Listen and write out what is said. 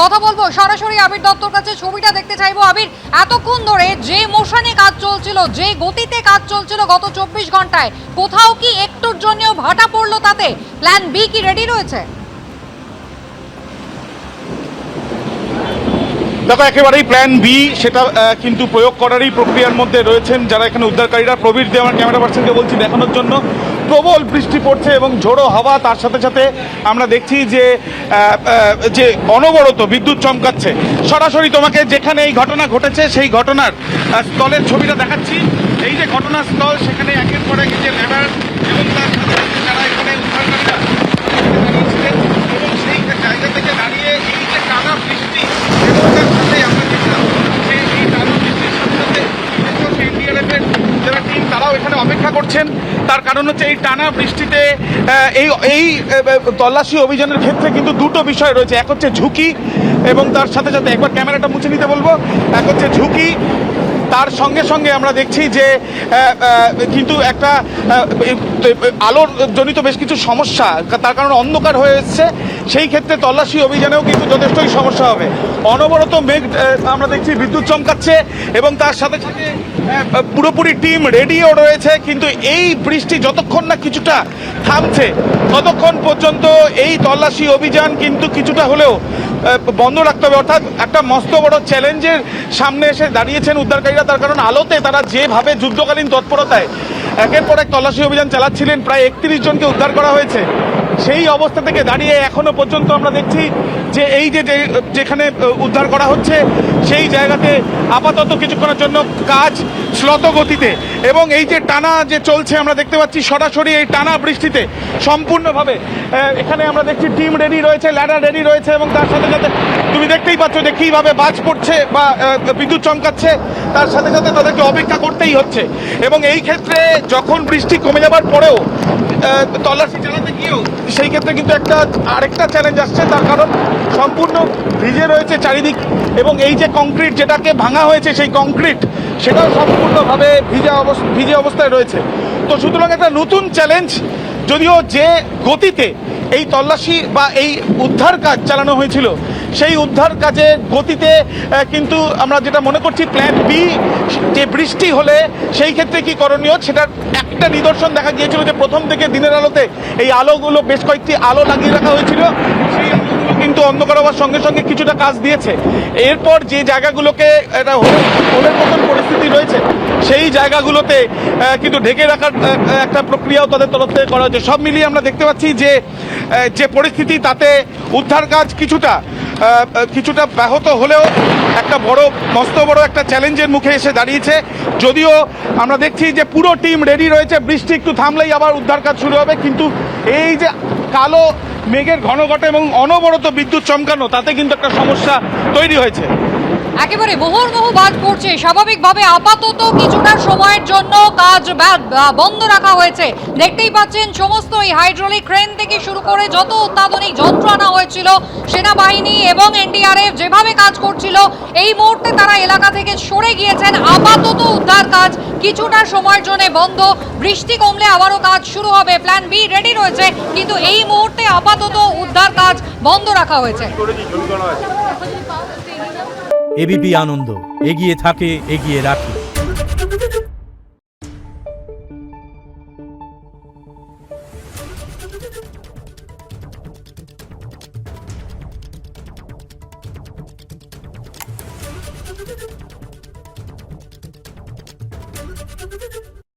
কথা বলবো সরাসরি আবির দত্তর কাছে, ছবিটা দেখতে চাইবো। আবির, এতক্ষণ ধরে যে মোশনে কাজ চলছিল, যে গতিতে কাজ চলছিল গত 24 ঘন্টায়, কোথাও কি একটুর জন্যও ভাটা পড়লো তাতে? প্ল্যান বি কি রেডি রয়েছে? দেখো, একেবারেই প্ল্যান বি সেটা কিন্তু প্রয়োগ করারই প্রক্রিয়ার মধ্যে রয়েছেন যারা এখানে উদ্ধারকারীরা। প্রবীর দে আমার ক্যামেরা পার্সনকে বলছি দেখানোর জন্য। প্রবল বৃষ্টি পড়ছে এবং ঝোড়ো হাওয়া, তার সাথে সাথে আমরা দেখছি যে অনবরত বিদ্যুৎ চমকাচ্ছে। সরাসরি তোমাকে যেখানে এই ঘটনা ঘটেছে সেই ঘটনার স্থলের ছবিটা দেখাচ্ছি। এই যে ঘটনাস্থল, সেখানে একের পর এক যে লেবার এবং তার সাথে সাথে যারা এখানে উদ্ধারকারীরা দাঁড়িয়েছিলেন এবং সেই জায়গা থেকে দাঁড়িয়ে এই যে টানা বৃষ্টি এবং তার সাথে আমরা দেখলাম যে এই টানা বৃষ্টির সাথে সাথে এনডিআরএফের যারা টিম তারাও এখানে অপেক্ষা করছেন। তার কারণ হচ্ছে এই টানা বৃষ্টিতে এই তল্লাশি অভিযানের ক্ষেত্রে কিন্তু দুটো বিষয় রয়েছে। এক হচ্ছে ঝুঁকি এবং তার সাথে সাথে, একবার ক্যামেরাটা মুছে নিতে বলবো, এক হচ্ছে ঝুঁকি, তার সঙ্গে সঙ্গে আমরা দেখছি যে কিন্তু একটা আলোর জনিত বেশ কিছু সমস্যা, তার কারণ অন্ধকার হয়ে এসছে। সেই ক্ষেত্রে তল্লাশি অভিযানেও কিন্তু যথেষ্টই সমস্যা হবে। অনবরত মেঘ আমরা দেখছি বিদ্যুৎ চমকাচ্ছে এবং তার সাথে সাথে পুরোপুরি টিম রেডিও রয়েছে। কিন্তু এই বৃষ্টি যতক্ষণ না কিছুটা থামছে ততক্ষণ পর্যন্ত এই তল্লাশি অভিযান কিন্তু কিছুটা হলেও বন্ধ রাখতে হবে। অর্থাৎ একটা মস্ত বড় চ্যালেঞ্জের সামনে এসে দাঁড়িয়েছেন উদ্ধারকারীরা। তার কারণ আলোতে তারা যেভাবে যুদ্ধকালীন তৎপরতায় একের পর এক তল্লাশি অভিযান চালাচ্ছিলেন, প্রায় 31 জনকে উদ্ধার করা হয়েছে। সেই অবস্থা থেকে দাঁড়িয়ে এখনো পর্যন্ত আমরা দেখছি যে এই যেখানে উদ্ধার করা হচ্ছে সেই জায়গাতে আপাতত কিছুক্ষণের জন্য কাজ শ্লথ গতিতে। এবং এই যে টানা যে চলছে, আমরা দেখতে পাচ্ছি সরাসরি এই টানা বৃষ্টিতে সম্পূর্ণভাবে এখানে আমরা দেখছি টিম রেডি রয়েছে, ল্যাডার রেডি রয়েছে এবং তার সাথে সাথে তুমি দেখতেই পাচ্ছ যে কীভাবে বাজ পড়ছে বা বিদ্যুৎ চমকাচ্ছে। তার সাথে সাথে তাদেরকে অপেক্ষা করতেই হচ্ছে। এবং এই ক্ষেত্রে যখন বৃষ্টি কমে যাবার পরেও তল্লাশি চালাতে গিয়েও সেই ক্ষেত্রে কিন্তু আরেকটা চ্যালেঞ্জ আসছে। তার কারণ সম্পূর্ণ ভিজে রয়েছে চারিদিক এবং এই যে কংক্রিট যেটাকে ভাঙা হয়েছে সেই কংক্রিট সেটাও সম্পূর্ণভাবে ভিজে অবস্থায় রয়েছে। তো সুতরাং একটা নতুন চ্যালেঞ্জ, যদিও যে গতিতে এই তল্লাশি বা এই উদ্ধার কাজ চালানো হয়েছিল সেই উদ্ধার কাজের গতিতে কিন্তু আমরা যেটা মনে করছি প্ল্যান বি, যে বৃষ্টি হলে সেই ক্ষেত্রে কি করণীয় সেটার একটা নিদর্শন দেখা গিয়েছিল যে প্রথম থেকে দিনের আলোতে এই আলোগুলো, বেশ কয়েকটি আলো লাগিয়ে রাখা হয়েছিল, সেই আলোগুলো কিন্তু অন্ধকার হওয়ার সঙ্গে সঙ্গে কিছুটা কাজ দিয়েছে। এরপর যে জায়গাগুলোকে একটা হোলের মতন পরিস্থিতি রয়েছে সেই জায়গাগুলোতে কিন্তু ঢেকে রাখার একটা প্রক্রিয়াও তাদের তরফ থেকে করা হয়েছে। সব মিলিয়ে আমরা দেখতে পাচ্ছি যে পরিস্থিতি, তাতে উদ্ধার কাজ কিছুটা ব্যাহত হলেও একটা মস্ত বড় একটা চ্যালেঞ্জের মুখে এসে দাঁড়িয়েছে। যদিও আমরা দেখছি যে পুরো টিম রেডি রয়েছে, বৃষ্টি একটু থামলেই আবার উদ্ধার কাজ শুরু হবে। কিন্তু এই যে কালো মেঘের ঘনঘটা এবং অনবরত বিদ্যুৎ চমকানো, তাতে কিন্তু একটা সমস্যা তৈরি হয়েছে। একেবারে মুহুর্মুহু বাজ পড়ছে, স্বাভাবিকভাবে আপাতত কিছুটা সময়ের জন্য কাজ বন্ধ রাখা হয়েছে। দেখতেই পাচ্ছেন সমস্ত এই হাইড্রোলিক ক্রেন থেকে শুরু করে যত অত্যাধুনিক যন্ত্র আনা হয়েছিল, সেনাবাহিনী এবং এনডিআরএফ যেভাবে কাজ করছিল, এই মুহূর্তে তারা এলাকা থেকে সরে গিয়েছেন। আপাতত উদ্ধার কাজ কিছুটা সময়ের জন্য বন্ধ, বৃষ্টি কমলে আবারও কাজ শুরু হবে। প্ল্যান বি রেডি রয়েছে, কিন্তু এই মুহূর্তে আপাতত উদ্ধার কাজ বন্ধ রাখা হয়েছে। এবিপি আনন্দ, এগিয়ে থাকে, এগিয়ে রাখে।